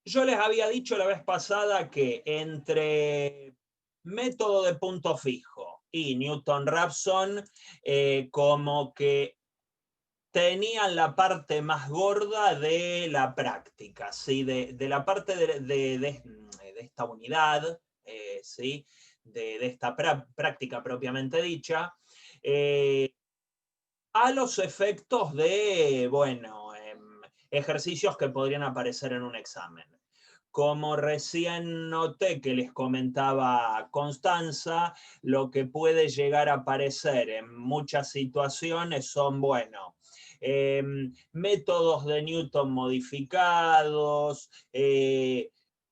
Yo les había dicho la vez pasada que entre método de punto fijo y Newton-Raphson, como que tenían la parte más gorda de la práctica, ¿sí? De la parte de esta unidad, ¿sí? De esta práctica propiamente dicha, eh, a los efectos de, bueno, ejercicios que podrían aparecer en un examen. Como recién noté que les comentaba Constanza, lo que puede llegar a aparecer en muchas situaciones son, bueno, métodos de Newton modificados,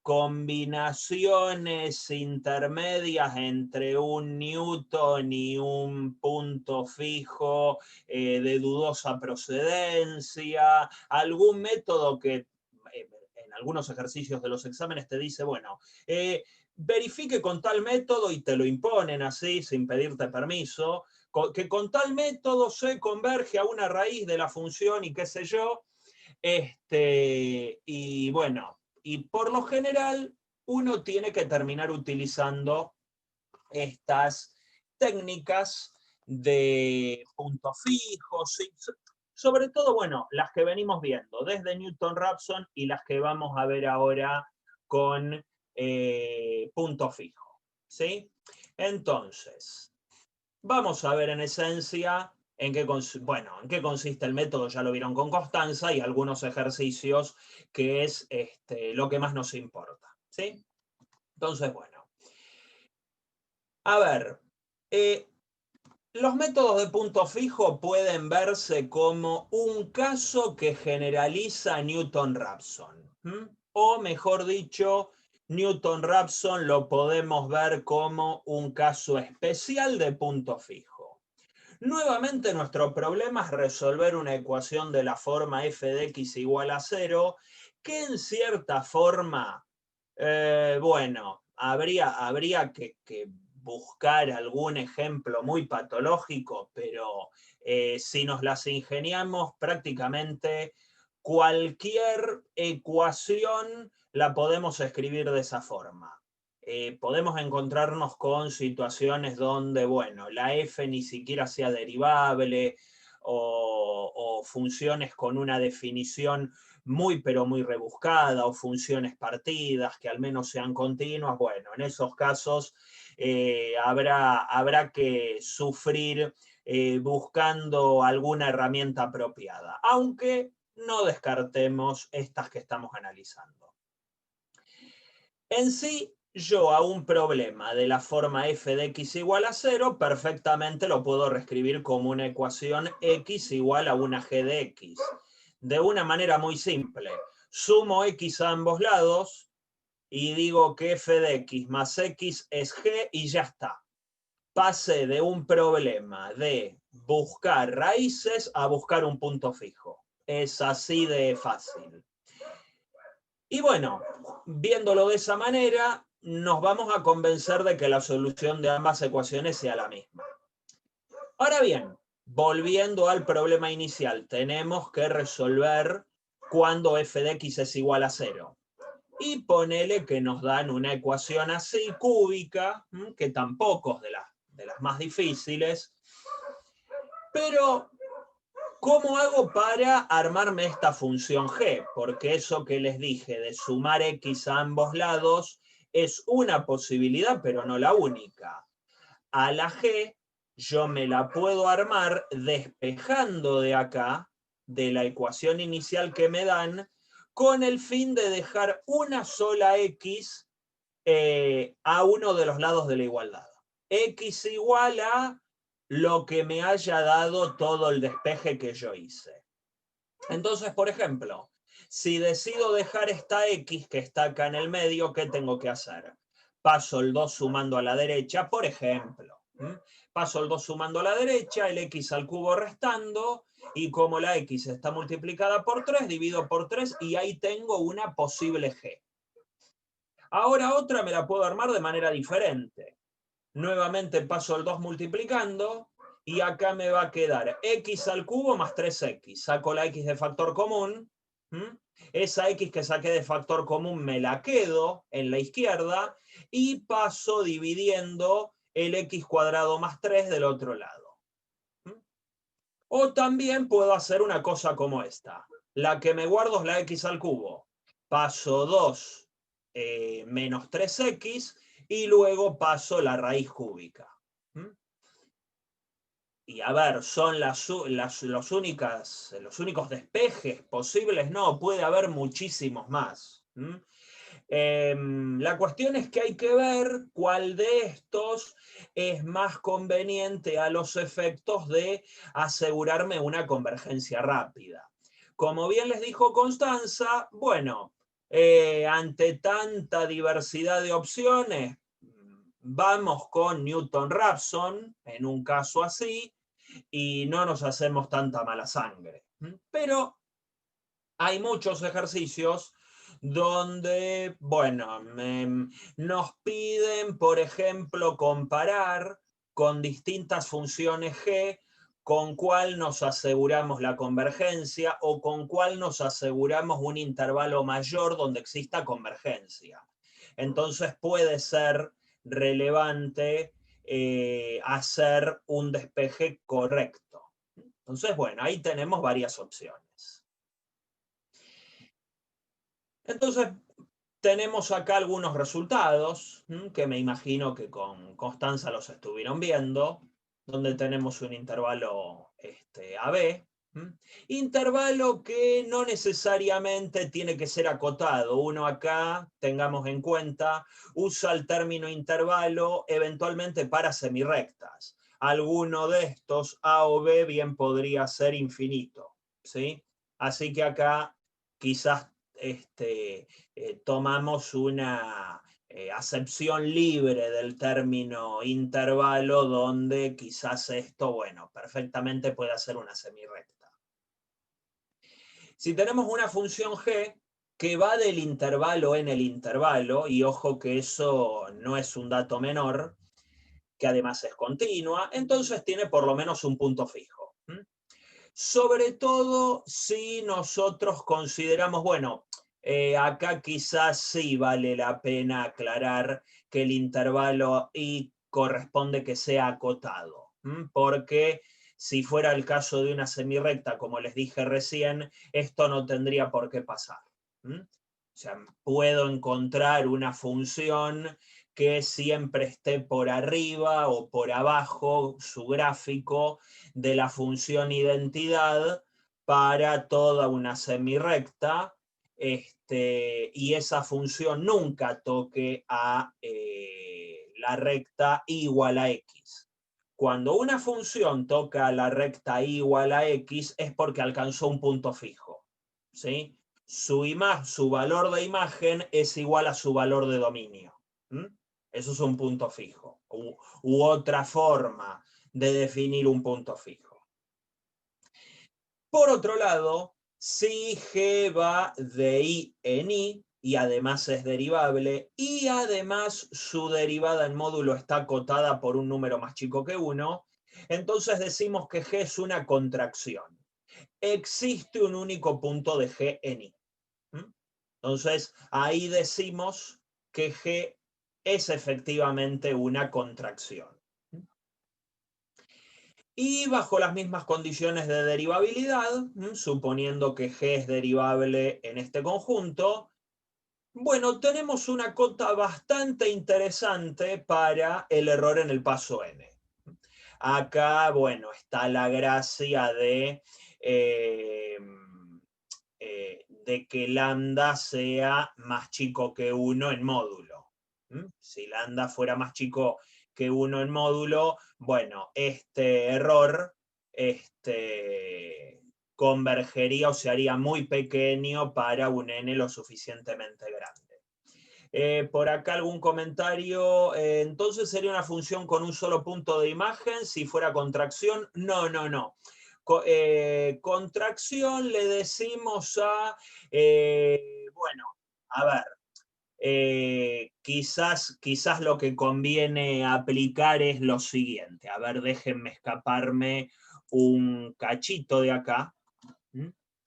combinaciones intermedias entre un Newton y un punto fijo de dudosa procedencia, algún método que en algunos ejercicios de los exámenes te dice, bueno, verifique con tal método y te lo imponen así, sin pedirte permiso, que con tal método se converge a una raíz de la función y qué sé yo. Y bueno, y por lo general uno tiene que terminar utilizando estas técnicas de puntos fijos, sobre todo, bueno, las que venimos viendo desde Newton-Raphson y las que vamos a ver ahora con punto fijo, ¿sí? Entonces, vamos a ver en esencia en qué, bueno, en qué consiste el método, ya lo vieron con Constanza, y algunos ejercicios que es lo que más nos importa, ¿sí? Entonces, bueno, a ver, los métodos de punto fijo pueden verse como un caso que generaliza Newton-Raphson. O mejor dicho, Newton-Raphson lo podemos ver como un caso especial de punto fijo. Nuevamente nuestro problema es resolver una ecuación de la forma f de x igual a 0, que en cierta forma, bueno, habría que buscar algún ejemplo muy patológico, pero si nos las ingeniamos, prácticamente cualquier ecuación la podemos escribir de esa forma. Podemos encontrarnos con situaciones donde, bueno, la f ni siquiera sea derivable o funciones con una definición muy pero muy rebuscada o funciones partidas que al menos sean continuas. Bueno, en esos casos habrá que sufrir buscando alguna herramienta apropiada, aunque no descartemos estas que estamos analizando. En sí, yo a un problema de la forma f de x igual a 0 perfectamente lo puedo reescribir como una ecuación x igual a una g de x. De una manera muy simple. Sumo x a ambos lados y digo que f de x más x es g y ya está. Pasé de un problema de buscar raíces a buscar un punto fijo. Es así de fácil. Y bueno, viéndolo de esa manera, nos vamos a convencer de que la solución de ambas ecuaciones sea la misma. Ahora bien, volviendo al problema inicial, tenemos que resolver cuando f de x es igual a 0. Y ponele que nos dan una ecuación así, cúbica, que tampoco es de las más difíciles, pero ¿cómo hago para armarme esta función g? Porque eso que les dije de sumar x a ambos lados es una posibilidad, pero no la única. A la g yo me la puedo armar despejando de acá, de la ecuación inicial que me dan, con el fin de dejar una sola x a uno de los lados de la igualdad. X igual a lo que me haya dado todo el despeje que yo hice. Entonces, por ejemplo, si decido dejar esta X que está acá en el medio, ¿qué tengo que hacer? Paso el 2 sumando a la derecha, por ejemplo. Paso el 2 sumando a la derecha, el X al cubo restando, y como la X está multiplicada por 3, divido por 3 y ahí tengo una posible G. Ahora otra me la puedo armar de manera diferente. Nuevamente paso el 2 multiplicando y acá me va a quedar x al cubo más 3x. Saco la x de factor común Esa x que saqué de factor común me la quedo en la izquierda y paso dividiendo el x cuadrado más 3 del otro lado. O también puedo hacer una cosa como esta. La que me guardo es la x al cubo. Paso 2 menos 3x y luego paso la raíz cúbica. Y a ver, ¿son los únicos despejes posibles? No, puede haber muchísimos más. La cuestión es que hay que ver cuál de estos es más conveniente a los efectos de asegurarme una convergencia rápida. Como bien les dijo Constanza, bueno, ante tanta diversidad de opciones, vamos con Newton-Raphson en un caso así y no nos hacemos tanta mala sangre. Pero hay muchos ejercicios donde, bueno, nos piden, por ejemplo, comparar con distintas funciones G con cuál nos aseguramos la convergencia o con cuál nos aseguramos un intervalo mayor donde exista convergencia. Entonces puede ser relevante hacer un despeje correcto. Entonces, bueno, ahí tenemos varias opciones. Entonces, tenemos acá algunos resultados que me imagino que con Constanza los estuvieron viendo, donde tenemos un intervalo AB, intervalo que no necesariamente tiene que ser acotado. Uno acá, tengamos en cuenta, usa el término intervalo eventualmente para semirrectas. Alguno de estos, A o B, bien podría ser infinito, ¿sí? Así que acá quizás tomamos una acepción libre del término intervalo donde quizás esto, bueno, perfectamente puede ser una semirrecta. Si tenemos una función g que va del intervalo en el intervalo, y ojo que eso no es un dato menor, que además es continua, entonces tiene por lo menos un punto fijo. Sobre todo si nosotros consideramos, bueno, acá quizás sí vale la pena aclarar que el intervalo I corresponde que sea acotado, porque si fuera el caso de una semirrecta, como les dije recién, esto no tendría por qué pasar. O sea, puedo encontrar una función que siempre esté por arriba o por abajo su gráfico de la función identidad para toda una semirrecta, y esa función nunca toque a la recta igual a x. Cuando una función toca a la recta igual a x es porque alcanzó un punto fijo, ¿sí? Su valor de imagen es igual a su valor de dominio. Eso es un punto fijo. U otra forma de definir un punto fijo. Por otro lado, si G va de I en I, y además es derivable, y además su derivada en módulo está acotada por un número más chico que 1, entonces decimos que G es una contracción. Existe un único punto de G en I. Entonces, ahí decimos que G es efectivamente una contracción. Y bajo las mismas condiciones de derivabilidad, suponiendo que G es derivable en este conjunto, bueno, tenemos una cota bastante interesante para el error en el paso n. Acá, bueno, está la gracia de que lambda sea más chico que 1 en módulo. Si lambda fuera más chico que 1 en módulo, bueno, este error convergería o se haría muy pequeño para un n lo suficientemente grande. Por acá algún comentario. Entonces sería una función con un solo punto de imagen si fuera contracción. No, no, no. Contracción le decimos a, bueno, a ver, quizás lo que conviene aplicar es lo siguiente. A ver, déjenme escaparme un cachito de acá.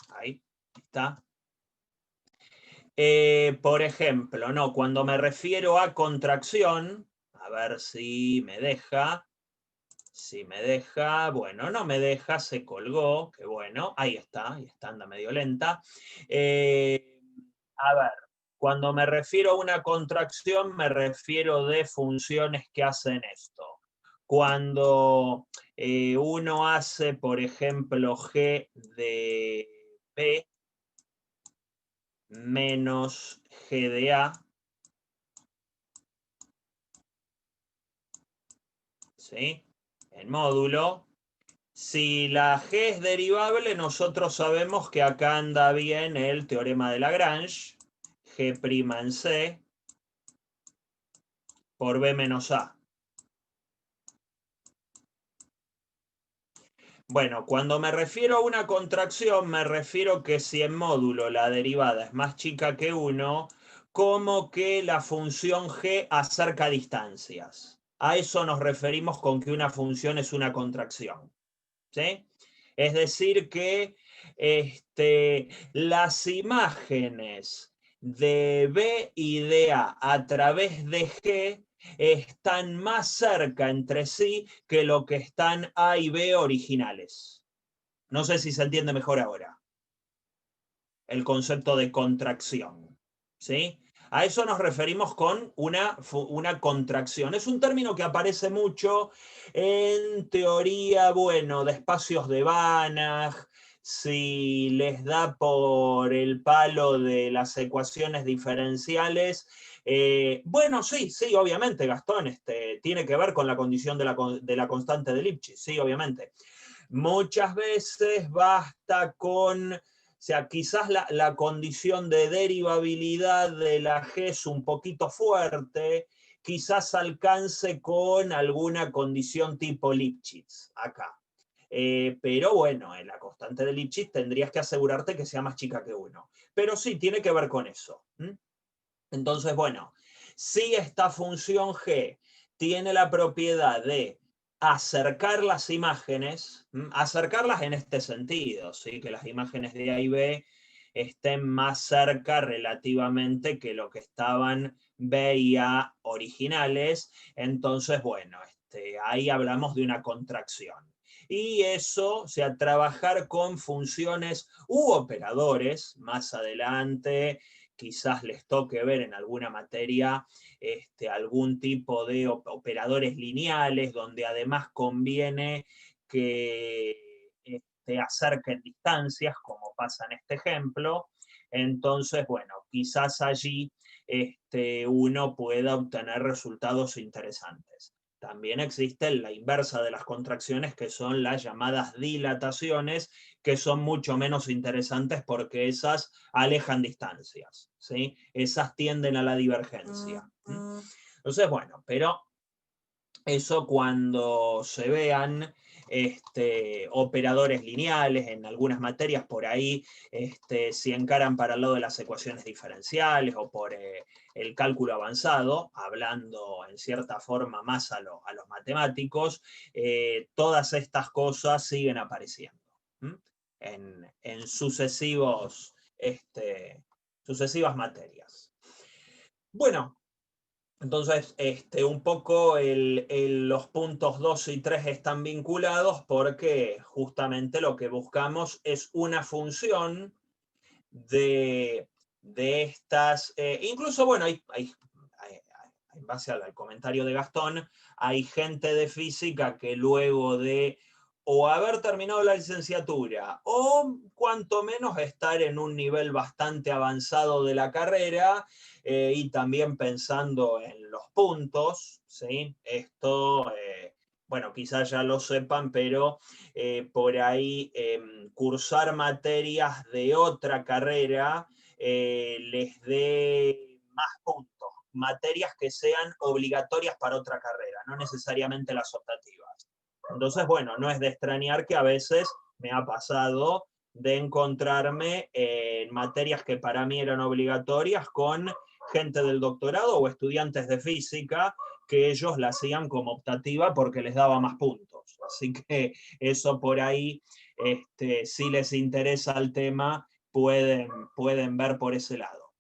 Ahí está. Por ejemplo, no, cuando me refiero a contracción, a ver si me deja. Si me deja, bueno, no me deja, se colgó, que bueno, ahí está, anda medio lenta. A ver, cuando me refiero a una contracción, me refiero de funciones que hacen esto. Cuando uno hace, por ejemplo, G de B menos G de A, ¿sí? En módulo. Si la G es derivable, nosotros sabemos que acá anda bien el teorema de Lagrange, G' en C por B menos A. Bueno, cuando me refiero a una contracción, me refiero que si en módulo la derivada es más chica que 1, como que la función G acerca distancias. A eso nos referimos con que una función es una contracción. ¿Sí? Es decir, que las imágenes de B y de A través de G están más cerca entre sí que lo que están A y B originales. No sé si se entiende mejor ahora el concepto de contracción. ¿Sí? A eso nos referimos con una contracción. Es un término que aparece mucho en teoría, bueno, de espacios de Banach, si les da por el palo de las ecuaciones diferenciales. Bueno, sí, obviamente, Gastón, tiene que ver con la condición de la constante de Lipschitz, sí, obviamente. Muchas veces basta con, o sea, quizás la condición de derivabilidad de la G es un poquito fuerte, quizás alcance con alguna condición tipo Lipschitz acá. Pero bueno, en la constante de Lipschitz tendrías que asegurarte que sea más chica que 1. Pero sí, tiene que ver con eso. Entonces, bueno, si esta función G tiene la propiedad de acercar las imágenes, acercarlas en este sentido, ¿sí? Que las imágenes de A y B estén más cerca relativamente que lo que estaban B y A originales, entonces, bueno, ahí hablamos de una contracción. Y eso, o sea, trabajar con funciones u operadores, más adelante quizás les toque ver en alguna materia algún tipo de operadores lineales, donde además conviene que acerquen distancias, como pasa en este ejemplo. Entonces, bueno, quizás allí uno pueda obtener resultados interesantes. También existe la inversa de las contracciones, que son las llamadas dilataciones, que son mucho menos interesantes porque esas alejan distancias, ¿sí? Esas tienden a la divergencia. Entonces, bueno, pero eso cuando se vean operadores lineales en algunas materias, por ahí, si encaran para el lado de las ecuaciones diferenciales o por el cálculo avanzado, hablando en cierta forma más a los matemáticos, todas estas cosas siguen apareciendo en sucesivas materias. Bueno, entonces, un poco los puntos 2 y 3 están vinculados porque justamente lo que buscamos es una función de estas, incluso, bueno, en base al comentario de Gastón, hay gente de física que luego de o haber terminado la licenciatura o cuanto menos estar en un nivel bastante avanzado de la carrera y también pensando en los puntos, ¿sí? Esto, bueno, quizás ya lo sepan, pero por ahí cursar materias de otra carrera les dé más puntos, materias que sean obligatorias para otra carrera, no necesariamente las optativas. Entonces, bueno, no es de extrañar que a veces me ha pasado de encontrarme en materias que para mí eran obligatorias con gente del doctorado o estudiantes de física que ellos la hacían como optativa porque les daba más puntos. Así que eso por ahí, si les interesa el tema, pueden ver por ese lado.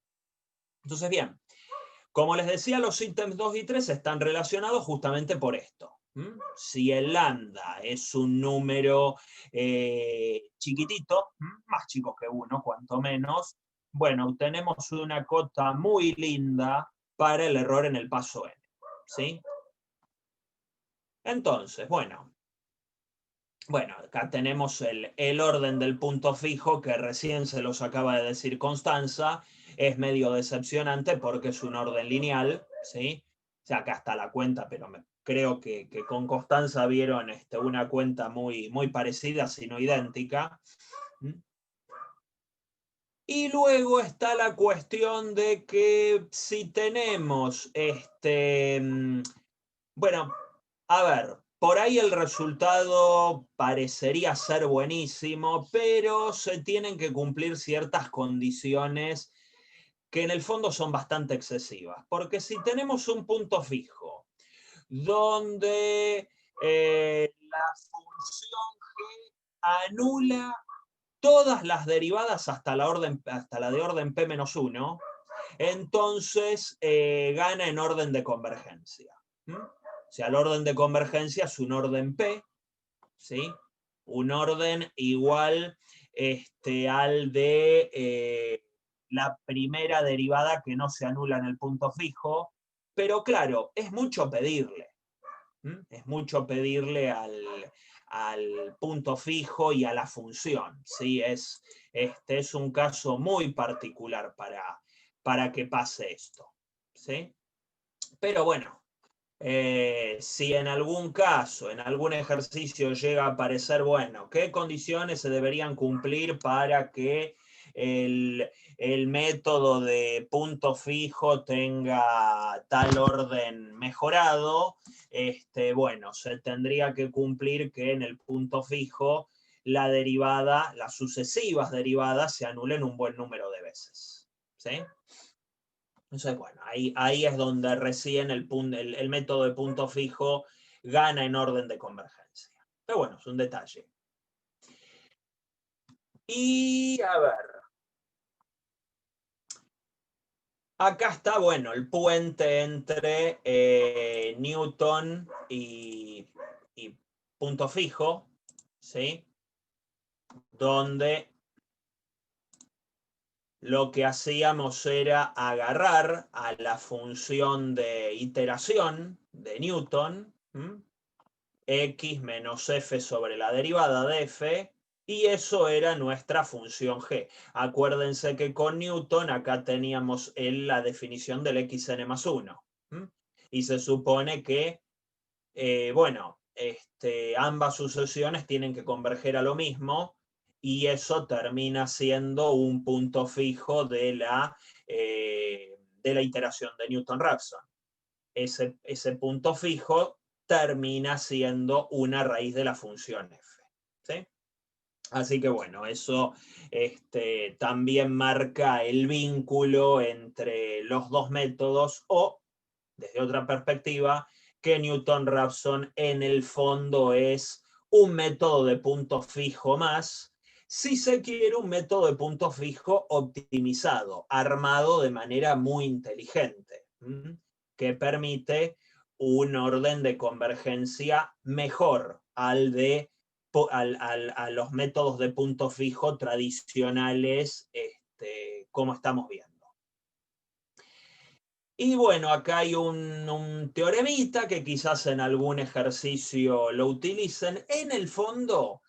Entonces, bien, como les decía, los ítems 2 y 3 están relacionados justamente por esto. Si el lambda es un número chiquitito, más chico que 1, cuanto menos, bueno, obtenemos una cota muy linda para el error en el paso n. ¿Sí? Entonces, bueno, acá tenemos el orden del punto fijo que recién se los acaba de decir Constanza. Es medio decepcionante porque es un orden lineal, ¿sí? O sea, acá está la cuenta, pero creo que con Constanza vieron una cuenta muy, muy parecida, si no idéntica. Y luego está la cuestión de que si tenemos bueno, a ver, por ahí el resultado parecería ser buenísimo, pero se tienen que cumplir ciertas condiciones que en el fondo son bastante excesivas. Porque si tenemos un punto fijo donde la función g anula todas las derivadas hasta la de orden p-1, entonces gana en orden de convergencia. O sea, el orden de convergencia es un orden P, ¿sí? Un orden igual al de la primera derivada que no se anula en el punto fijo, pero claro, es mucho pedirle. Es mucho pedirle al punto fijo y a la función, ¿sí? Es un caso muy particular para que pase esto, ¿sí? Pero bueno, si en algún caso, en algún ejercicio llega a parecer, bueno, ¿qué condiciones se deberían cumplir para que el método de punto fijo tenga tal orden mejorado? Bueno, se tendría que cumplir que en el punto fijo la derivada, las sucesivas derivadas se anulen un buen número de veces, ¿sí? Entonces, bueno, ahí es donde recién el método de punto fijo gana en orden de convergencia. Pero bueno, es un detalle. Y a ver. Acá está, bueno, el puente entre Newton y punto fijo, ¿sí? Donde lo que hacíamos era agarrar a la función de iteración de Newton, x menos f sobre la derivada de f, y eso era nuestra función g. Acuérdense que con Newton acá teníamos la definición del xn más 1. Y se supone que, bueno, ambas sucesiones tienen que converger a lo mismo, y eso termina siendo un punto fijo de la iteración de Newton-Raphson. Ese punto fijo termina siendo una raíz de la función f. ¿Sí? Así que bueno, eso también marca el vínculo entre los dos métodos, o, desde otra perspectiva, que Newton-Raphson en el fondo es un método de punto fijo más, si se quiere un método de punto fijo optimizado, armado de manera muy inteligente, que permite un orden de convergencia mejor a los métodos de punto fijo tradicionales, como estamos viendo. Y bueno, acá hay un teoremita que quizás en algún ejercicio lo utilicen. En el fondo,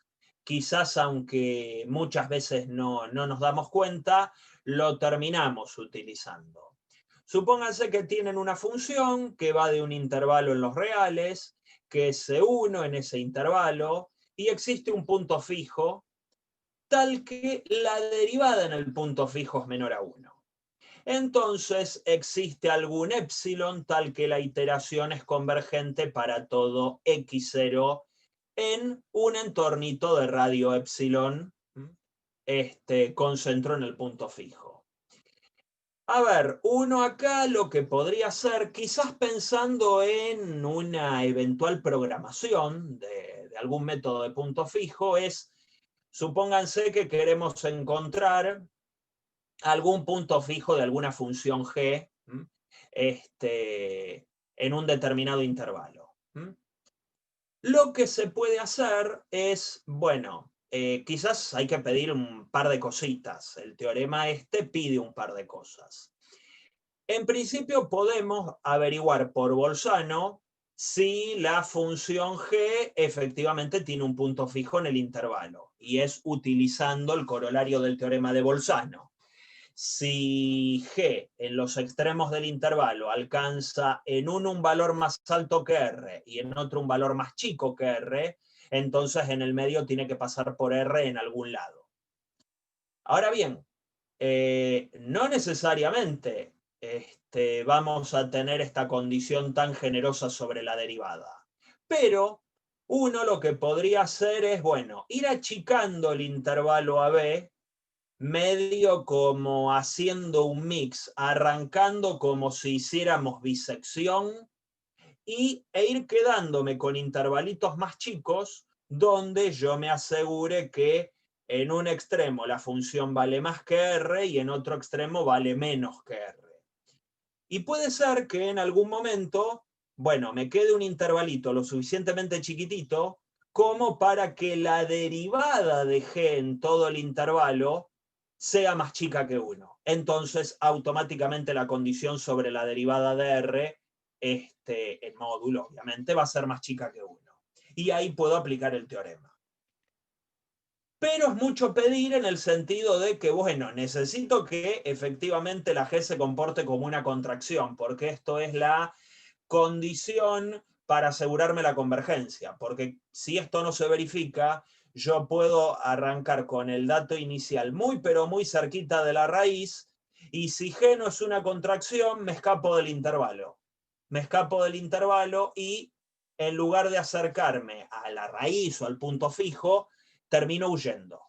quizás aunque muchas veces no nos damos cuenta, lo terminamos utilizando. Supónganse que tienen una función que va de un intervalo en los reales, que es C1 en ese intervalo, y existe un punto fijo, tal que la derivada en el punto fijo es menor a 1. Entonces existe algún epsilon tal que la iteración es convergente para todo x0 en un entornito de radio epsilon con centro en el punto fijo. A ver, uno acá lo que podría hacer, quizás pensando en una eventual programación de algún método de punto fijo, es, supónganse que queremos encontrar algún punto fijo de alguna función g en un determinado intervalo. Lo que se puede hacer es, bueno, quizás hay que pedir un par de cositas. El teorema este pide un par de cosas. En principio podemos averiguar por Bolzano si la función g efectivamente tiene un punto fijo en el intervalo, y es utilizando el corolario del teorema de Bolzano. Si g en los extremos del intervalo alcanza en uno un valor más alto que r y en otro un valor más chico que r, entonces en el medio tiene que pasar por r en algún lado. Ahora bien, no necesariamente vamos a tener esta condición tan generosa sobre la derivada, pero uno lo que podría hacer es, bueno, ir achicando el intervalo AB medio como haciendo un mix, arrancando como si hiciéramos bisección e ir quedándome con intervalitos más chicos donde yo me asegure que en un extremo la función vale más que r y en otro extremo vale menos que r. Y puede ser que en algún momento, bueno, me quede un intervalito lo suficientemente chiquitito como para que la derivada de g en todo el intervalo sea más chica que 1. Entonces, automáticamente la condición sobre la derivada de r, en módulo, obviamente, va a ser más chica que 1. Y ahí puedo aplicar el teorema. Pero es mucho pedir en el sentido de que, bueno, necesito que efectivamente la g se comporte como una contracción, porque esto es la condición para asegurarme la convergencia, porque si esto no se verifica, yo puedo arrancar con el dato inicial muy pero muy cerquita de la raíz, y si g no es una contracción, me escapo del intervalo. Me escapo del intervalo y en lugar de acercarme a la raíz o al punto fijo, termino huyendo.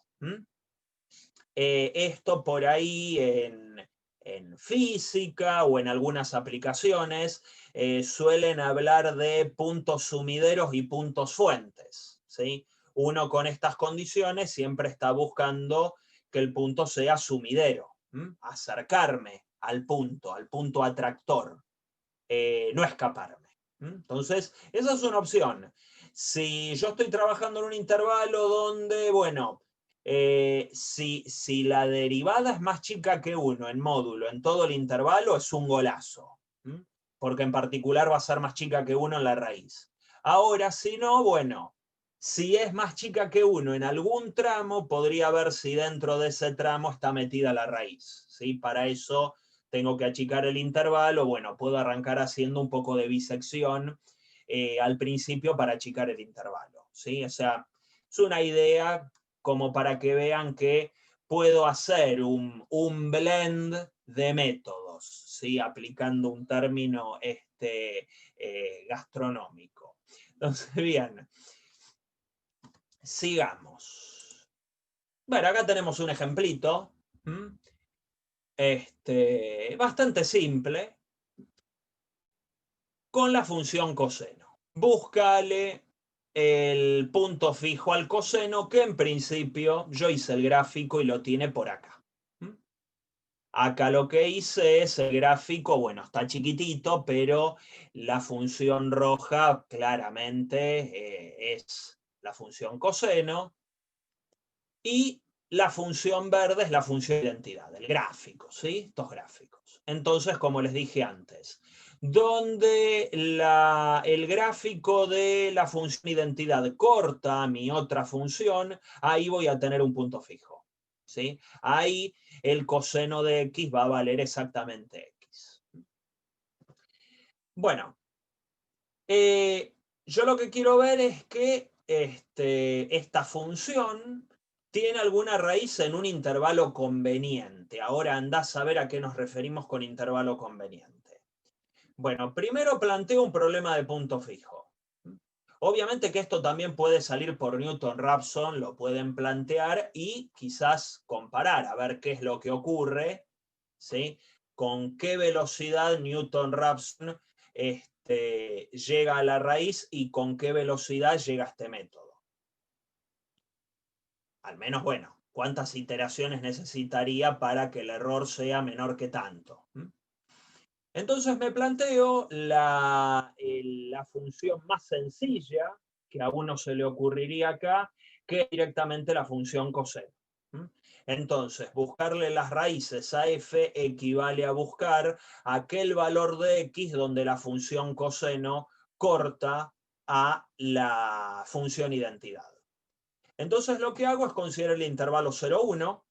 Esto por ahí en física o en algunas aplicaciones suelen hablar de puntos sumideros y puntos fuentes, ¿sí? Uno con estas condiciones siempre está buscando que el punto sea sumidero, acercarme al punto atractor, no escaparme. Entonces, esa es una opción. Si yo estoy trabajando en un intervalo donde, bueno, si la derivada es más chica que 1 en módulo en todo el intervalo, es un golazo, porque en particular va a ser más chica que 1 en la raíz. Ahora, si no, bueno, si es más chica que 1 en algún tramo, podría ver si dentro de ese tramo está metida la raíz, ¿sí? Para eso tengo que achicar el intervalo, bueno, puedo arrancar haciendo un poco de bisección al principio para achicar el intervalo, ¿sí? O sea, es una idea como para que vean que puedo hacer un blend de métodos, ¿sí? Aplicando un término gastronómico. Entonces, bien, sigamos. Bueno, acá tenemos un ejemplito. Bastante simple, con la función coseno. Búscale el punto fijo al coseno, que en principio yo hice el gráfico y lo tiene por acá. Acá lo que hice es el gráfico, bueno, está chiquitito, pero la función roja claramente es la función coseno, y la función verde es la función de identidad, el gráfico, ¿sí? Estos gráficos. Entonces, como les dije antes, donde el gráfico de la función identidad corta mi otra función, ahí voy a tener un punto fijo, ¿sí? Ahí el coseno de x va a valer exactamente x. Bueno, yo lo que quiero ver es que esta función tiene alguna raíz en un intervalo conveniente. Ahora andás a ver a qué nos referimos con intervalo conveniente. Bueno, primero planteo un problema de punto fijo. Obviamente que esto también puede salir por Newton-Raphson, lo pueden plantear y quizás comparar, a ver qué es lo que ocurre, ¿sí? Con qué velocidad Newton-Raphson llega a la raíz y con qué velocidad llega este método. Al menos, bueno, cuántas iteraciones necesitaría para que el error sea menor que tanto. Entonces me planteo la función más sencilla que a uno se le ocurriría acá, que es directamente la función coseno. Entonces, buscarle las raíces a f equivale a buscar aquel valor de x donde la función coseno corta a la función identidad. Entonces lo que hago es considerar el intervalo 0, 1.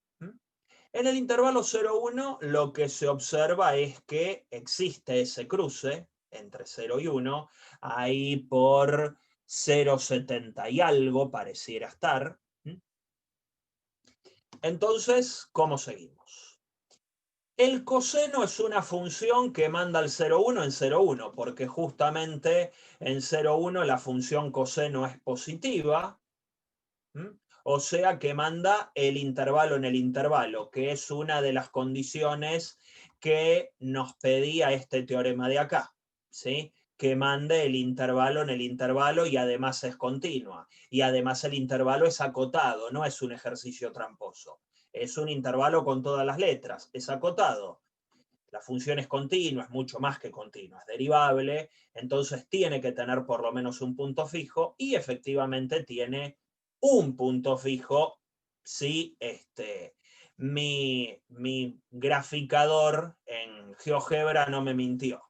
En el intervalo 0,1 lo que se observa es que existe ese cruce entre 0 y 1, ahí por 0,70 y algo pareciera estar. Entonces, ¿cómo seguimos? El coseno es una función que manda el 0,1 en 0,1, porque justamente en 0,1 la función coseno es positiva. O sea que manda el intervalo en el intervalo, que es una de las condiciones que nos pedía este teorema de acá, ¿sí? Que mande el intervalo en el intervalo y además es continua. Y además el intervalo es acotado, no es un ejercicio tramposo. Es un intervalo con todas las letras, es acotado. La función es continua, es mucho más que continua, es derivable, entonces tiene que tener por lo menos un punto fijo y efectivamente tiene un punto fijo si mi graficador en GeoGebra no me mintió.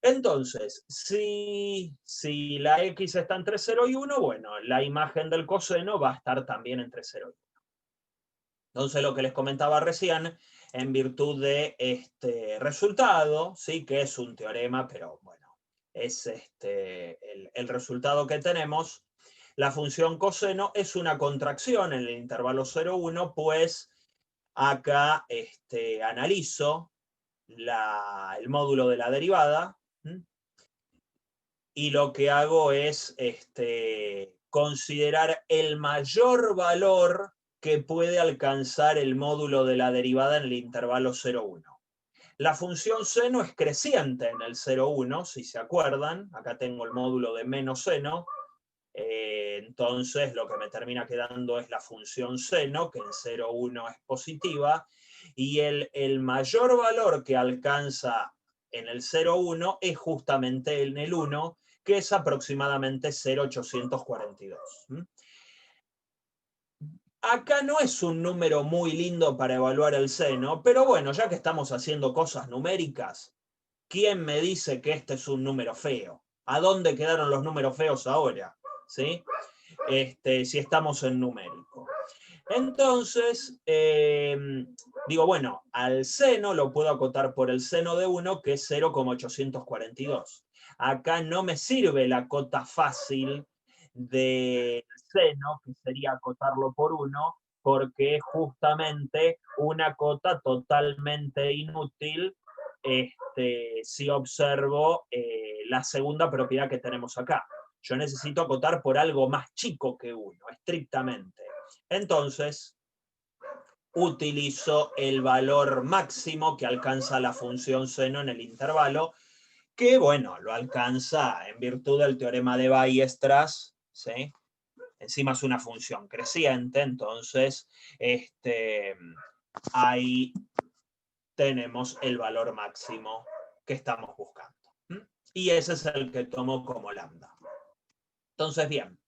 Entonces, si la x está entre 0 y 1, bueno, la imagen del coseno va a estar también entre 0 y 1. Entonces, lo que les comentaba recién, en virtud de este resultado, ¿sí? Que es un teorema, pero bueno, es el resultado que tenemos. La función coseno es una contracción en el intervalo 0, 1, pues acá analizo el módulo de la derivada y lo que hago es considerar el mayor valor que puede alcanzar el módulo de la derivada en el intervalo 0, 1. La función seno es creciente en el 0, 1, si se acuerdan. Acá tengo el módulo de menos seno. Entonces lo que me termina quedando es la función seno, que en 0, 1 es positiva. Y el mayor valor que alcanza en el 0, 1 es justamente en el 1, que es aproximadamente 0,842. Acá no es un número muy lindo para evaluar el seno, pero bueno, ya que estamos haciendo cosas numéricas, ¿quién me dice que este es un número feo? ¿A dónde quedaron los números feos ahora? ¿Sí? Si estamos en numérico. Entonces, digo, bueno, al seno lo puedo acotar por el seno de 1, que es 0,842. Acá no me sirve la cota fácil del seno, que sería acotarlo por 1, porque es justamente una cota totalmente inútil si observo la segunda propiedad que tenemos acá. Yo necesito acotar por algo más chico que 1, estrictamente. Entonces, utilizo el valor máximo que alcanza la función seno en el intervalo, que, bueno, lo alcanza en virtud del teorema de Weierstrass, ¿sí? Encima es una función creciente, entonces ahí tenemos el valor máximo que estamos buscando. Y ese es el que tomo como lambda. Entonces, bien,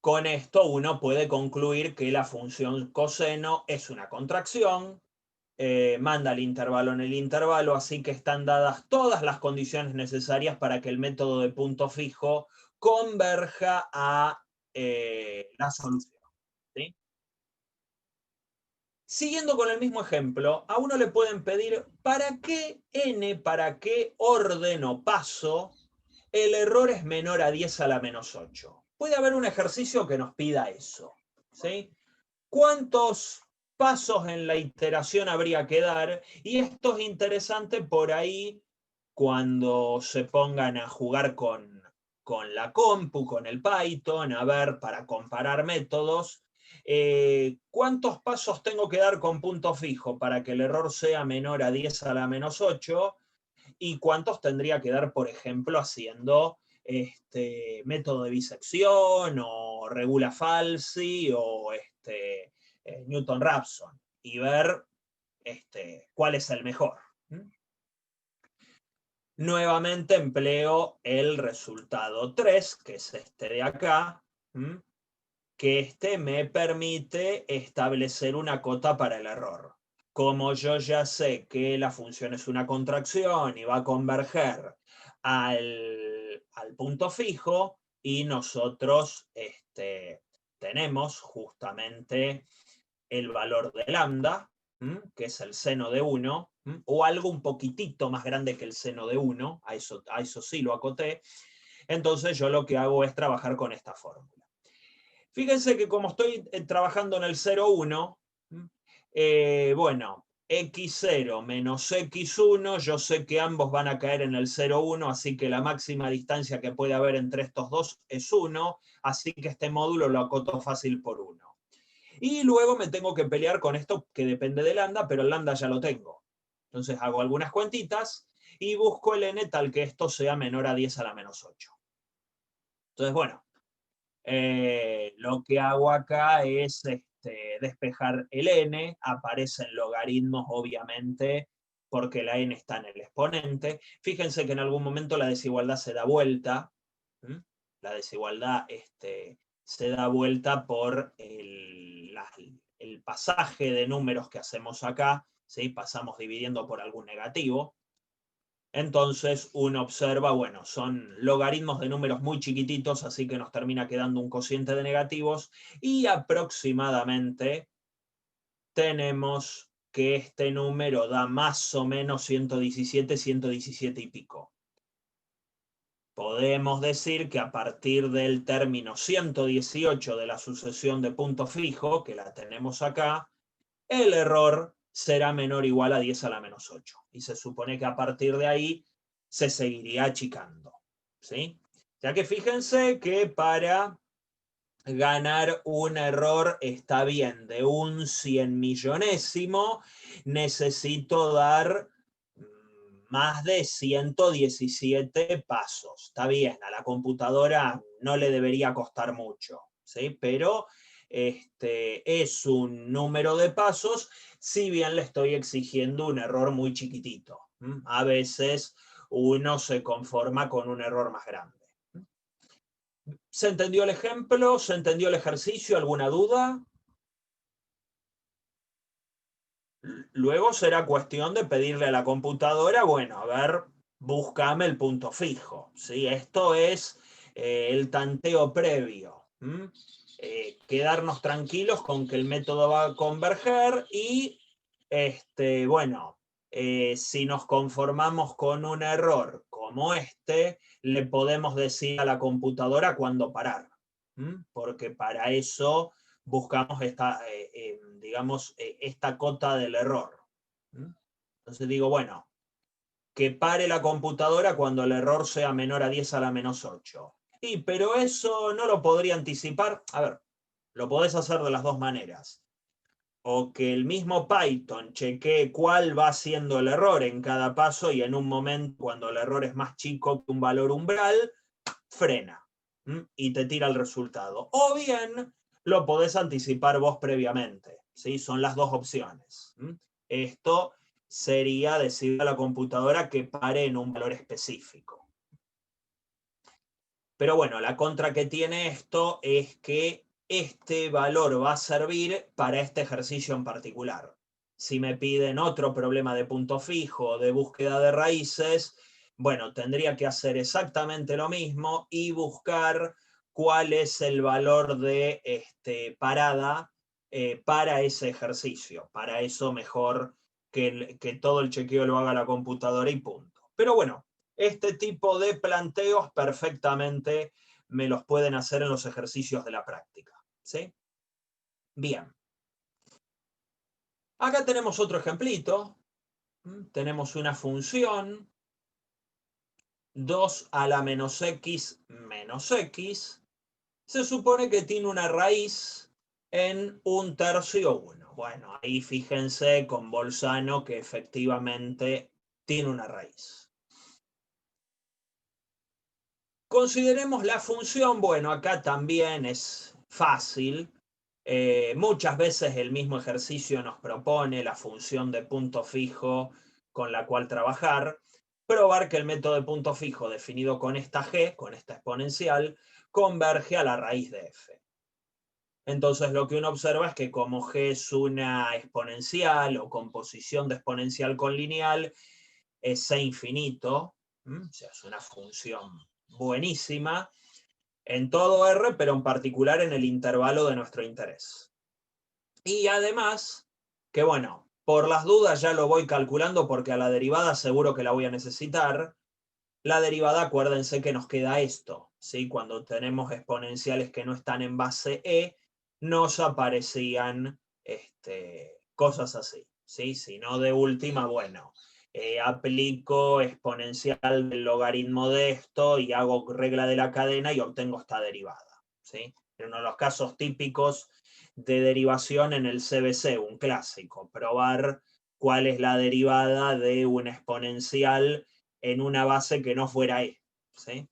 con esto uno puede concluir que la función coseno es una contracción, manda el intervalo en el intervalo, así que están dadas todas las condiciones necesarias para que el método de punto fijo converja a la solución. ¿Sí? Siguiendo con el mismo ejemplo, a uno le pueden pedir ¿para qué n, para qué orden o paso el error es menor a 10 a la menos 8? Puede haber un ejercicio que nos pida eso. ¿Sí? ¿Cuántos pasos en la iteración habría que dar? Y esto es interesante por ahí cuando se pongan a jugar con la compu, con el Python, a ver, para comparar métodos. ¿Cuántos pasos tengo que dar con punto fijo para que el error sea menor a 10 a la menos 8? ¿Y cuántos tendría que dar, por ejemplo, haciendo método de bisección, o regula Falsi, o Newton-Raphson, y ver cuál es el mejor. Nuevamente empleo el resultado 3, que es este de acá, que me permite establecer una cota para el error. Como yo ya sé que la función es una contracción y va a converger al punto fijo, y nosotros tenemos justamente el valor de lambda, que es el seno de 1, o algo un poquitito más grande que el seno de 1, a eso sí lo acoté. Entonces yo lo que hago es trabajar con esta fórmula. Fíjense que como estoy trabajando en el 0,1, bueno, x0 menos x1, yo sé que ambos van a caer en el 0,1, así que la máxima distancia que puede haber entre estos dos es 1, así que este módulo lo acoto fácil por 1. Y luego me tengo que pelear con esto que depende de lambda, pero el lambda ya lo tengo. Entonces hago algunas cuentitas y busco el n tal que esto sea menor a 10 a la menos 8. Entonces, bueno, lo que hago acá es despejar el n, aparecen logaritmos obviamente porque la n está en el exponente. Fíjense que en algún momento la desigualdad se da vuelta. La desigualdad se da vuelta por el pasaje de números que hacemos acá, ¿sí? Pasamos dividiendo por algún negativo. Entonces uno observa, bueno, son logaritmos de números muy chiquititos, así que nos termina quedando un cociente de negativos, y aproximadamente tenemos que este número da más o menos 117, 117 y pico. Podemos decir que a partir del término 118 de la sucesión de punto fijo, que la tenemos acá, el error será menor o igual a 10 a la menos 8. Y se supone que a partir de ahí se seguiría achicando, ¿sí? Ya que fíjense que para ganar un error está bien de un 100 millonésimo, necesito dar más de 117 pasos. Está bien, a la computadora no le debería costar mucho, ¿sí? Pero es un número de pasos, si bien le estoy exigiendo un error muy chiquitito. A veces uno se conforma con un error más grande. ¿Se entendió el ejemplo? ¿Se entendió el ejercicio? ¿Alguna duda? Luego será cuestión de pedirle a la computadora, bueno, a ver, búscame el punto fijo, ¿sí? Esto es el tanteo previo. Quedarnos tranquilos con que el método va a converger y, bueno, si nos conformamos con un error como le podemos decir a la computadora cuándo parar. Porque para eso buscamos esta cota del error. Entonces digo, bueno, que pare la computadora cuando el error sea menor a 10 a la menos 8. Pero eso no lo podría anticipar. A ver, lo podés hacer de las dos maneras. O que el mismo Python chequee cuál va siendo el error en cada paso, y en un momento, cuando el error es más chico que un valor umbral, frena y te tira el resultado. O bien lo podés anticipar vos previamente, ¿sí? Son las dos opciones. Esto sería decirle a la computadora que pare en un valor específico. Pero bueno, la contra que tiene esto es que este valor va a servir para este ejercicio en particular. Si me piden otro problema de punto fijo, de búsqueda de raíces, bueno, tendría que hacer exactamente lo mismo y buscar cuál es el valor de parada para ese ejercicio. Para eso mejor que todo el chequeo lo haga la computadora y punto. Pero bueno, este tipo de planteos perfectamente me los pueden hacer en los ejercicios de la práctica, ¿sí? Bien. Acá tenemos otro ejemplito. Tenemos una función 2 a la menos x menos x. Se supone que tiene una raíz en 1/3. Bueno, ahí fíjense con Bolzano que efectivamente tiene una raíz. Consideremos la función, bueno, acá también es fácil. Muchas veces el mismo ejercicio nos propone la función de punto fijo con la cual trabajar, probar que el método de punto fijo definido con esta g, con esta exponencial, converge a la raíz de f. Entonces lo que uno observa es que como g es una exponencial o composición de exponencial con lineal, es c infinito, o sea, es una función buenísima en todo R, pero en particular en el intervalo de nuestro interés. Y además, que bueno, por las dudas ya lo voy calculando porque a la derivada seguro que la voy a necesitar. La derivada, acuérdense que nos queda esto, ¿sí? Cuando tenemos exponenciales que no están en base E, nos aparecían cosas así, ¿sí? Si no, de última, bueno, aplico exponencial del logaritmo de esto y hago regla de la cadena y obtengo esta derivada, ¿sí? En uno de los casos típicos de derivación en el CBC, un clásico, probar cuál es la derivada de una exponencial en una base que no fuera E, ¿sí?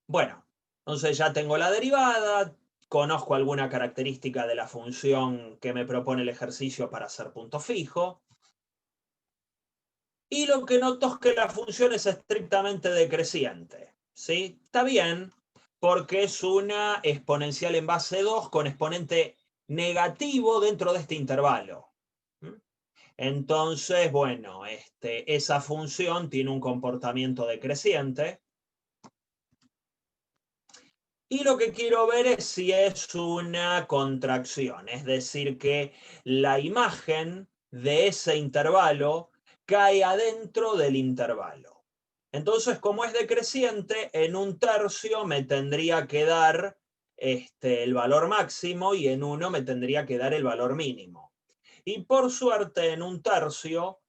Bueno, entonces ya tengo la derivada, conozco alguna característica de la función que me propone el ejercicio para hacer punto fijo. Y lo que noto es que la función es estrictamente decreciente, ¿sí? Está bien, porque es una exponencial en base 2 con exponente negativo dentro de este intervalo. Entonces, bueno, esa función tiene un comportamiento decreciente. Y lo que quiero ver es si es una contracción, es decir, que la imagen de ese intervalo cae adentro del intervalo. Entonces, como es decreciente, en un tercio me tendría que dar el valor máximo y en uno me tendría que dar el valor mínimo. Y por suerte, en un tercio,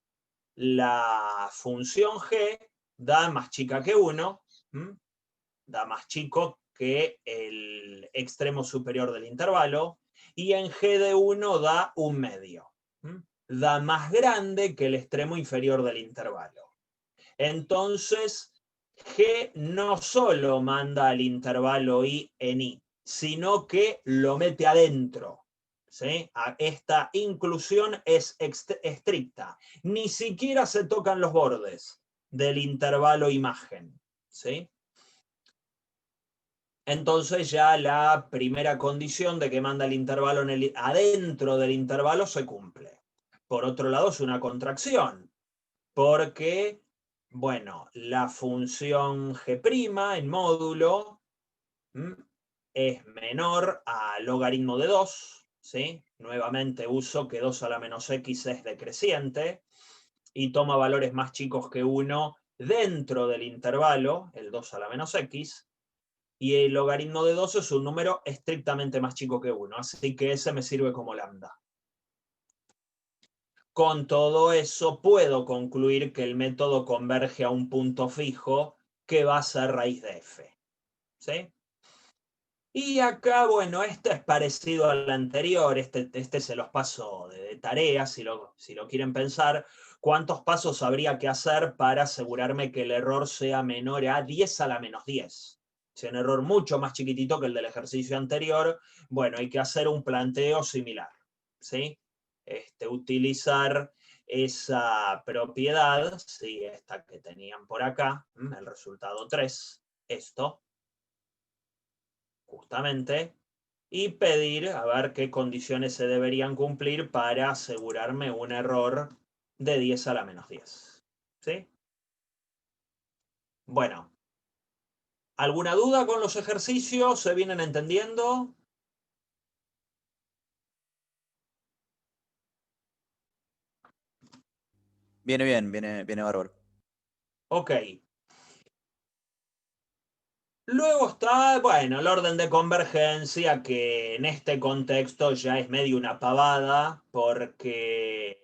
la función g da más chica que 1, da más chico que el extremo superior del intervalo, y en g de 1 da un medio. Da más grande que el extremo inferior del intervalo. Entonces, g no solo manda al intervalo i en i, sino que lo mete adentro. ¿Sí? Esta inclusión es estricta. Ni siquiera se tocan los bordes del intervalo imagen. ¿Sí? Entonces ya la primera condición de que manda el intervalo adentro del intervalo se cumple. Por otro lado, es una contracción, porque, bueno, la función g' en módulo es menor a logaritmo de 2, ¿sí? Nuevamente uso que 2 a la menos x es decreciente y toma valores más chicos que 1 dentro del intervalo, el 2 a la menos x, y el logaritmo de 2 es un número estrictamente más chico que 1, así que ese me sirve como lambda. Con todo eso puedo concluir que el método converge a un punto fijo que va a ser raíz de f. ¿Sí? Y acá, bueno, esto es parecido al anterior, este se los paso de tarea, si lo quieren pensar. ¿Cuántos pasos habría que hacer para asegurarme que el error sea menor a 10 a la menos 10? Si es un error mucho más chiquitito que el del ejercicio anterior, bueno, hay que hacer un planteo similar, ¿sí? Utilizar esa propiedad, ¿sí? Esta que tenían por acá, el resultado 3, esto, justamente, y pedir a ver qué condiciones se deberían cumplir para asegurarme un error de 10 a la menos 10. ¿Sí? Bueno, ¿alguna duda con los ejercicios? ¿Se vienen entendiendo? Viene bien, viene bárbaro. Ok. Luego está, bueno, el orden de convergencia, que en este contexto ya es medio una pavada, porque,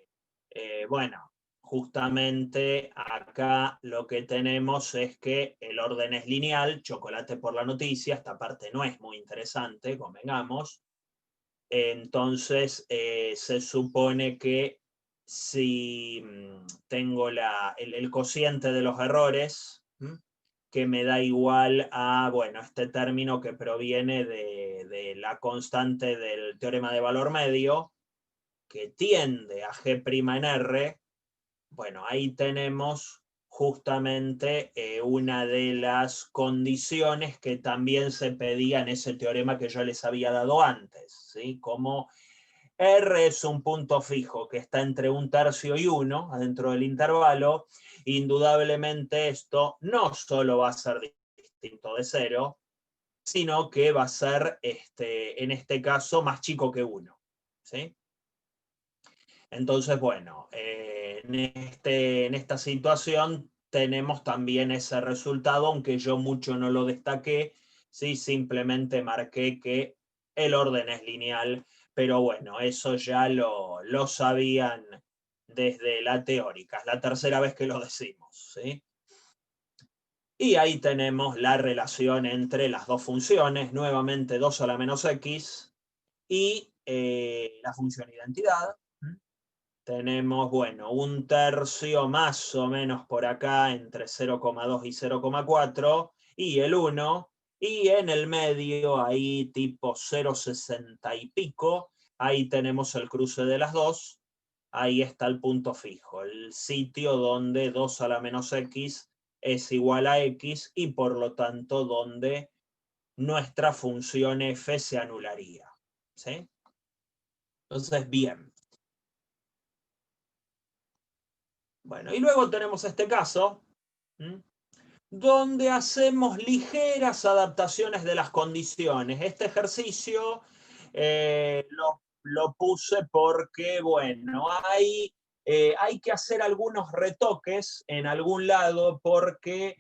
bueno, justamente acá lo que tenemos es que el orden es lineal, chocolate por la noticia, esta parte no es muy interesante, convengamos. Entonces, se supone que si tengo el cociente de los errores, que me da igual a, bueno, este término que proviene de la constante del teorema de valor medio, que tiende a G' en R. Bueno, ahí tenemos justamente una de las condiciones que también se pedía en ese teorema que yo les había dado antes, ¿sí? Como R es un punto fijo que está entre 1/3 y 1 adentro del intervalo, indudablemente esto no solo va a ser distinto de 0, sino que va a ser, en este caso, más chico que 1. ¿Sí? Entonces, bueno, en esta situación tenemos también ese resultado, aunque yo mucho no lo destaqué, ¿sí? Simplemente marqué que el orden es lineal, pero bueno, eso ya lo sabían desde la teórica, es la tercera vez que lo decimos, ¿sí? Y ahí tenemos la relación entre las dos funciones, nuevamente 2 a la menos x, y la función identidad. Tenemos, bueno, 1/3 más o menos por acá, entre 0,2 y 0,4, y el 1, y en el medio, ahí tipo 0,60 y pico, ahí tenemos el cruce de las dos, ahí está el punto fijo, el sitio donde 2 a la menos x es igual a x, y por lo tanto donde nuestra función f se anularía. ¿Sí? Entonces, bien. Bueno, y luego tenemos este caso, donde hacemos ligeras adaptaciones de las condiciones. Este ejercicio lo puse porque, bueno, hay que hacer algunos retoques en algún lado porque,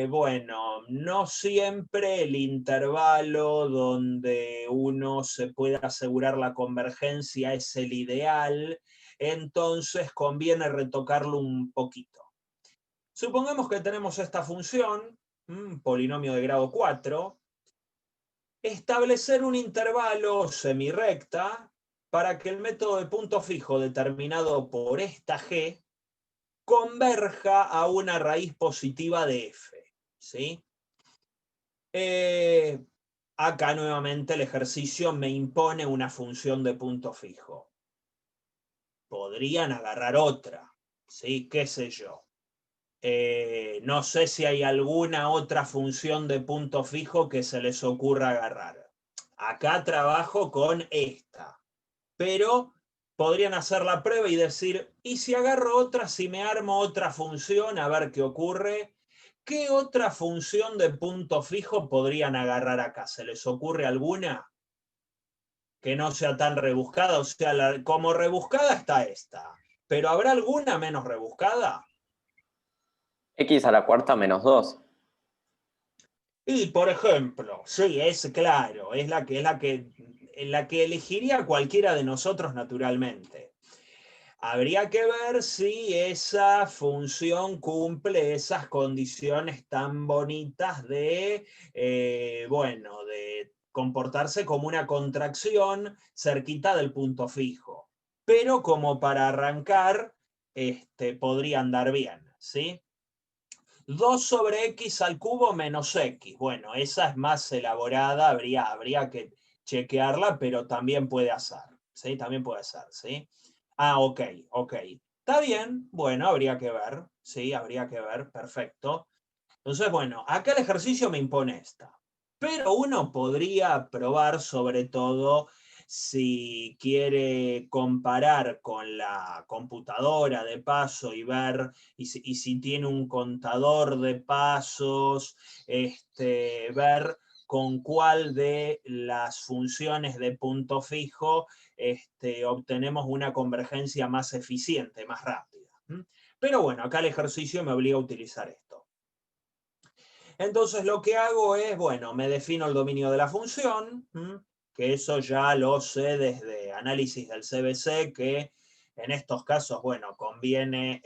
bueno, no siempre el intervalo donde uno se puede asegurar la convergencia es el ideal, entonces conviene retocarlo un poquito. Supongamos que tenemos esta función, polinomio de grado 4, establecer un intervalo semirrecta para que el método de punto fijo determinado por esta g converja a una raíz positiva de f. ¿Sí? Acá nuevamente el ejercicio me impone una función de punto fijo. Podrían agarrar otra, ¿sí? ¿Qué sé yo? No sé si hay alguna otra función de punto fijo que se les ocurra agarrar. Acá trabajo con esta, pero podrían hacer la prueba y decir, ¿y si agarro otra, si me armo otra función, a ver qué ocurre? ¿Qué otra función de punto fijo podrían agarrar acá? ¿Se les ocurre alguna que no sea tan rebuscada? O sea, como rebuscada está esta, pero ¿habrá alguna menos rebuscada? X a la cuarta menos 2. Y, por ejemplo, sí, es claro, es la que elegiría cualquiera de nosotros naturalmente. Habría que ver si esa función cumple esas condiciones tan bonitas de, bueno, de comportarse como una contracción cerquita del punto fijo. Pero como para arrancar, podría andar bien, ¿sí? 2 sobre x al cubo menos x. Bueno, esa es más elaborada, habría que chequearla, pero también puede hacer. ¿Sí? También puede ser, ¿sí? Ah, ok. Está bien, bueno, habría que ver, ¿sí? Habría que ver, perfecto. Entonces, bueno, acá el ejercicio me impone esta. Pero uno podría probar sobre todo si quiere comparar con la computadora de paso y ver, y si tiene un contador de pasos, ver con cuál de las funciones de punto fijo obtenemos una convergencia más eficiente, más rápida. Pero bueno, acá el ejercicio me obliga a utilizar esto. Entonces lo que hago es, bueno, me defino el dominio de la función, que eso ya lo sé desde análisis del CBC, que en estos casos, bueno, conviene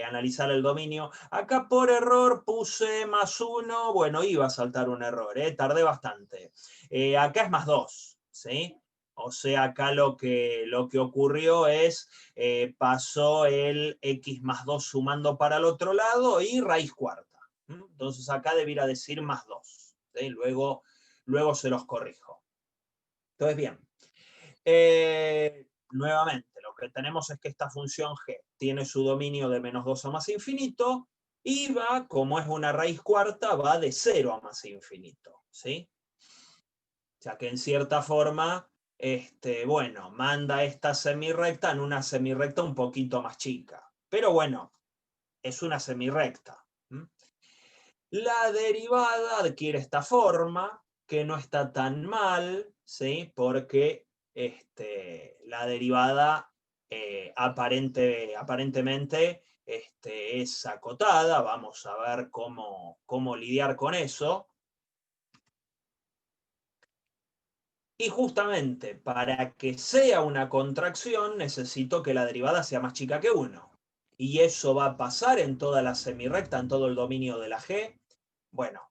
analizar el dominio. Acá por error puse +1, bueno, iba a saltar un error, tardé bastante. Acá es +2, ¿sí? O sea, acá lo que ocurrió es, pasó el x más 2 sumando para el otro lado y raíz cuarta. Entonces acá debiera decir más 2. ¿Sí? Luego se los corrijo. Entonces, bien. Nuevamente, lo que tenemos es que esta función g tiene su dominio de menos 2 a más infinito y va, como es una raíz cuarta, va de 0 a más infinito. ¿Sí? O sea que en cierta forma, bueno, manda esta semirrecta en una semirrecta un poquito más chica. Pero bueno, es una semirrecta. La derivada adquiere esta forma, que no está tan mal, ¿sí? Porque la derivada aparentemente es acotada. Vamos a ver cómo lidiar con eso. Y justamente para que sea una contracción necesito que la derivada sea más chica que 1. Y eso va a pasar en toda la semirrecta, en todo el dominio de la G. Bueno,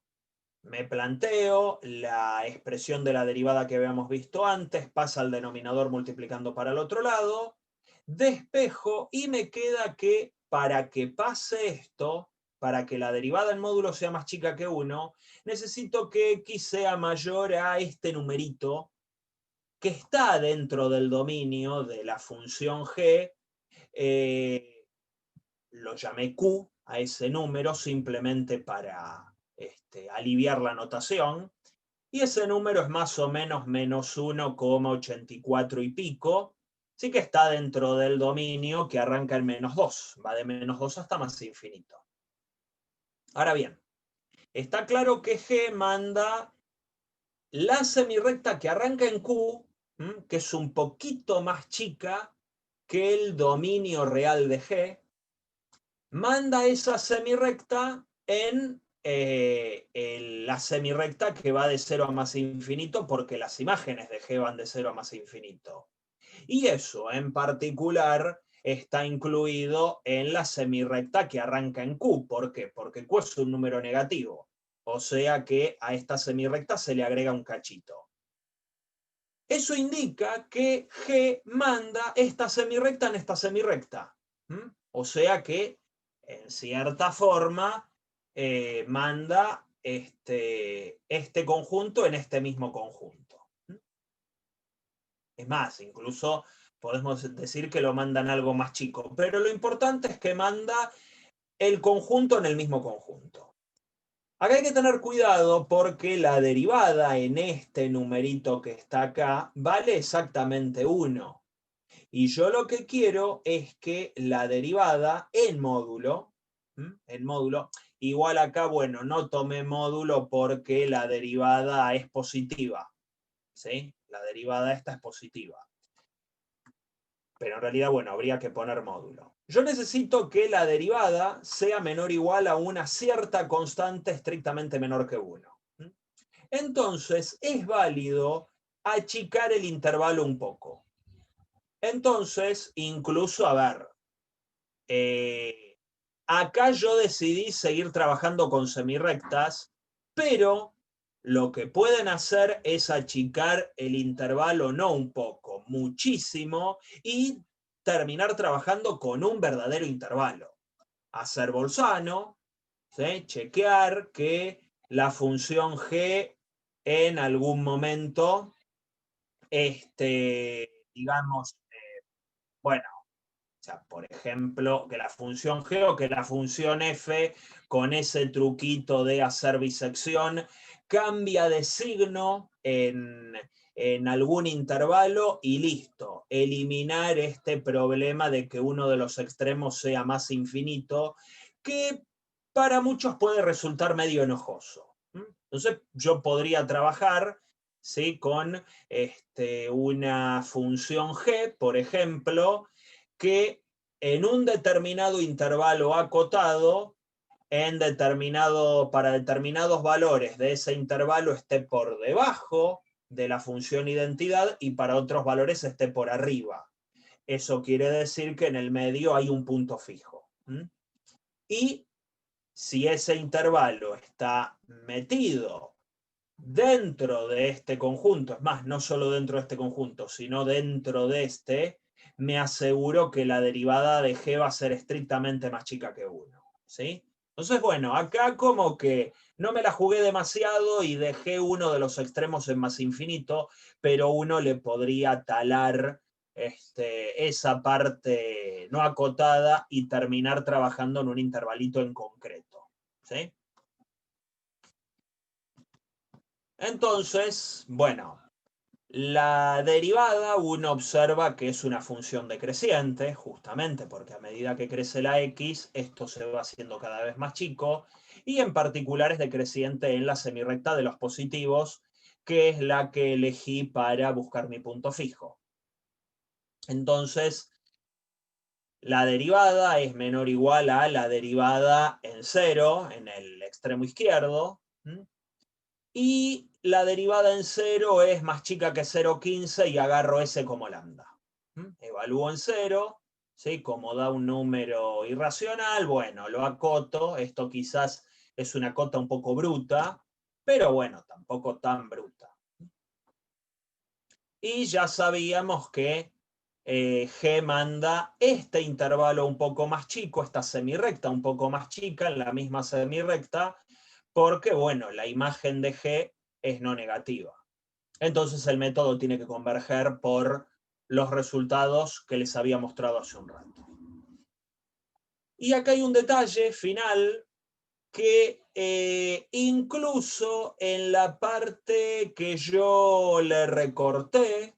me planteo la expresión de la derivada que habíamos visto antes, pasa al denominador multiplicando para el otro lado, despejo y me queda que para que pase esto, para que la derivada en módulo sea más chica que 1, necesito que x sea mayor a este numerito que está dentro del dominio de la función g. Lo llamé q a ese número simplemente para aliviar la notación, y ese número es más o menos menos 1,84 y pico, sí que está dentro del dominio que arranca en menos 2, va de menos 2 hasta más infinito. Ahora bien, está claro que G manda la semirrecta que arranca en Q, que es un poquito más chica que el dominio real de G, manda esa semirrecta en la semirrecta que va de 0 a más infinito, porque las imágenes de G van de 0 a más infinito. Y eso en particular está incluido en la semirrecta que arranca en Q. ¿Por qué? Porque Q es un número negativo. O sea que a esta semirrecta se le agrega un cachito. Eso indica que G manda esta semirrecta en esta semirrecta. O sea que, en cierta forma, manda este conjunto en este mismo conjunto. Es más, incluso podemos decir que lo mandan algo más chico, pero lo importante es que manda el conjunto en el mismo conjunto. Acá hay que tener cuidado porque la derivada en este numerito que está acá vale exactamente 1. Y yo lo que quiero es que la derivada en módulo, igual acá, bueno, no tomé módulo porque la derivada es positiva, ¿sí? La derivada esta es positiva. Pero en realidad, bueno, habría que poner módulo. Yo necesito que la derivada sea menor o igual a una cierta constante estrictamente menor que 1. Entonces, es válido achicar el intervalo un poco. Entonces, incluso, a ver, acá yo decidí seguir trabajando con semirrectas, pero lo que pueden hacer es achicar el intervalo no un poco, muchísimo, y terminar trabajando con un verdadero intervalo. Hacer Bolzano, ¿sí? Chequear que la función g en algún momento, digamos, bueno, o sea, por ejemplo, que la función g o que la función f, con ese truquito de hacer bisección, cambia de signo en algún intervalo y listo. Eliminar este problema de que uno de los extremos sea más infinito, que para muchos puede resultar medio enojoso. Entonces, yo podría trabajar, ¿sí?, con una función g, por ejemplo, que en un determinado intervalo acotado, para determinados valores de ese intervalo esté por debajo de la función identidad y para otros valores esté por arriba. Eso quiere decir que en el medio hay un punto fijo. Y si ese intervalo está metido dentro de este conjunto, es más, no solo dentro de este conjunto, sino dentro de me aseguro que la derivada de g va a ser estrictamente más chica que 1. ¿Sí? Entonces, bueno, acá como que no me la jugué demasiado y dejé uno de los extremos en más infinito, pero uno le podría talar esa parte no acotada y terminar trabajando en un intervalito en concreto. ¿Sí? Entonces, bueno, la derivada uno observa que es una función decreciente, justamente porque a medida que crece la x, esto se va haciendo cada vez más chico, y en particular es decreciente en la semirrecta de los positivos, que es la que elegí para buscar mi punto fijo. Entonces, la derivada es menor o igual a la derivada en cero, en el extremo izquierdo, y la derivada en cero es más chica que 0,15 y agarro ese como lambda. Evalúo en cero, ¿sí? Como da un número irracional, bueno, lo acoto. Esto quizás es una cota un poco bruta, pero bueno, tampoco tan bruta. Y ya sabíamos que G manda este intervalo un poco más chico, esta semirrecta un poco más chica, en la misma semirrecta, porque, bueno, la imagen de G es no negativa. Entonces el método tiene que converger por los resultados que les había mostrado hace un rato. Y acá hay un detalle final que incluso en la parte que yo le recorté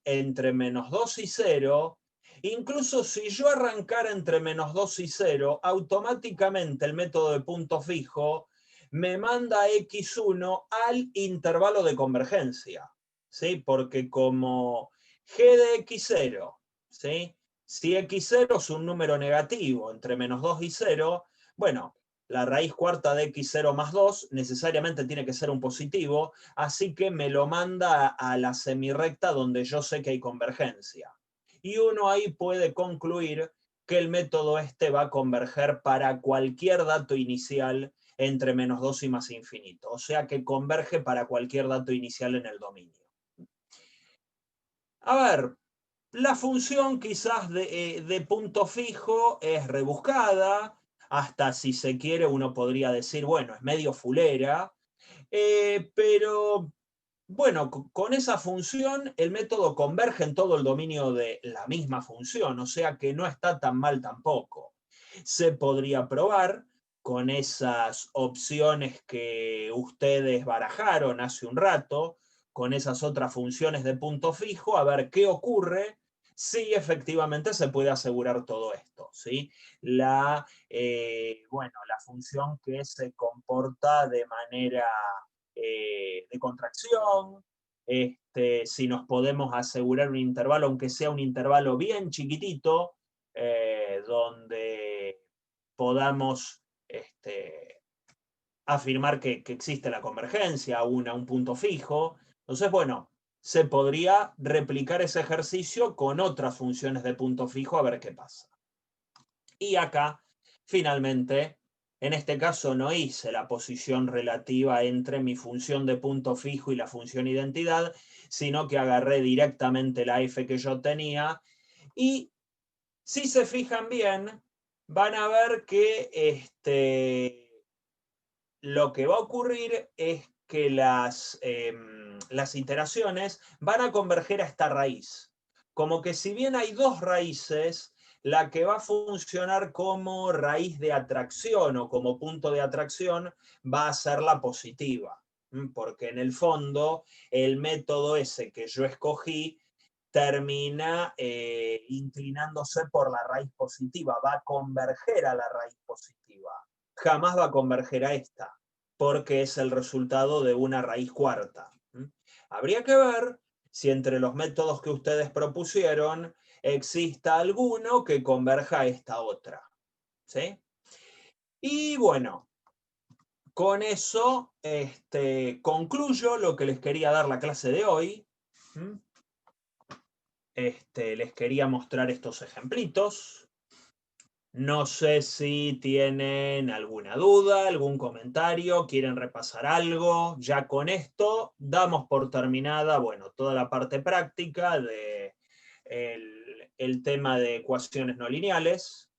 entre -2 y 0, incluso si yo arrancara entre -2 y 0, automáticamente el método de punto fijo me manda x1 al intervalo de convergencia, ¿sí? Porque como g de x0, ¿sí? Si x0 es un número negativo entre -2 y 0, bueno, la raíz cuarta de x0 más 2 necesariamente tiene que ser un positivo, así que me lo manda a la semirrecta donde yo sé que hay convergencia. Y uno ahí puede concluir que el método este va a converger para cualquier dato inicial entre -2 y más infinito. O sea que converge para cualquier dato inicial en el dominio. A ver, la función quizás de punto fijo es rebuscada, hasta si se quiere uno podría decir, bueno, es medio fulera, pero bueno, con esa función el método converge en todo el dominio de la misma función, o sea que no está tan mal tampoco. Se podría probar con esas opciones que ustedes barajaron hace un rato, con esas otras funciones de punto fijo, a ver qué ocurre si efectivamente se puede asegurar todo esto, ¿sí? La función que se comporta de manera de contracción, si nos podemos asegurar un intervalo, aunque sea un intervalo bien chiquitito, donde podamos afirmar que existe la convergencia, un punto fijo. Entonces, bueno, se podría replicar ese ejercicio con otras funciones de punto fijo a ver qué pasa. Y acá, finalmente, en este caso no hice la posición relativa entre mi función de punto fijo y la función identidad, sino que agarré directamente la f que yo tenía. Y si se fijan bien, van a ver que lo que va a ocurrir es que las iteraciones van a converger a esta raíz. Como que si bien hay dos raíces, la que va a funcionar como raíz de atracción o como punto de atracción va a ser la positiva. Porque en el fondo el método ese que yo escogí termina inclinándose por la raíz positiva, va a converger a la raíz positiva. Jamás va a converger a esta, porque es el resultado de una raíz cuarta. Habría que ver si entre los métodos que ustedes propusieron exista alguno que converja a esta otra. ¿Sí? Y bueno, con eso concluyo lo que les quería dar la clase de hoy. Les quería mostrar estos ejemplitos. No sé si tienen alguna duda, algún comentario, quieren repasar algo. Ya con esto damos por terminada, bueno, toda la parte práctica de el tema de ecuaciones no lineales.